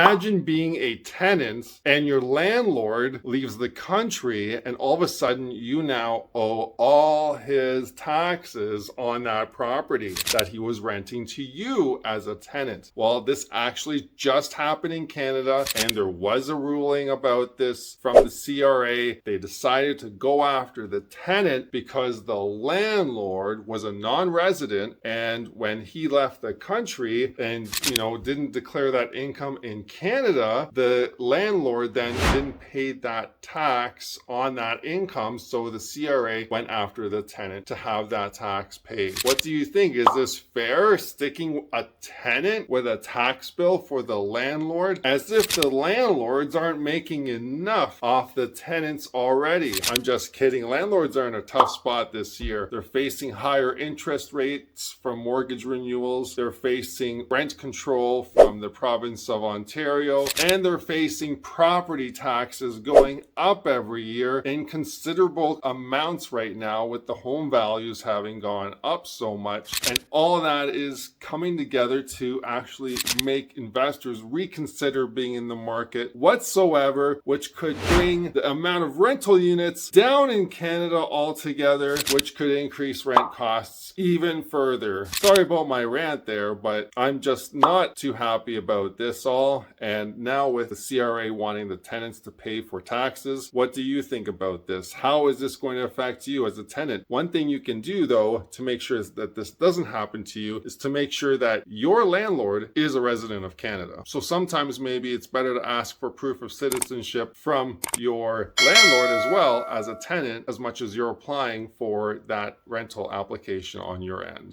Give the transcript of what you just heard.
Imagine being a tenant and your landlord leaves the country, and all of a sudden you now owe all his taxes on that property that he was renting to you as a tenant. Well, this actually just happened in Canada, and there was a ruling about this from the CRA. They decided to go after the tenant because the landlord was a non-resident, and when he left the country and didn't declare that income in Canada, the landlord then didn't pay that tax on that income, so the CRA went after the tenant to have that tax paid. What do you think? Is this fair, sticking a tenant with a tax bill for the landlord, as if the landlords aren't making enough off the tenants already? I'm just kidding. Landlords are in a tough spot this year. They're facing higher interest rates from mortgage renewals. They're facing rent control from the province of Ontario, and they're facing property taxes going up every year in considerable amounts right now, with the home values having gone up so much. And all of that is coming together to actually make investors reconsider being in the market whatsoever, which could bring the amount of rental units down in Canada altogether, which could increase rent costs even further. Sorry about my rant there, but I'm just not too happy about this all. And now with the CRA wanting the tenants to pay for taxes, what do you think about this? How is this going to affect you as a tenant? One thing you can do, though, to make sure that this doesn't happen to you is to make sure that your landlord is a resident of Canada. So sometimes maybe it's better to ask for proof of citizenship from your landlord as well as a tenant, as much as you're applying for that rental application on your end.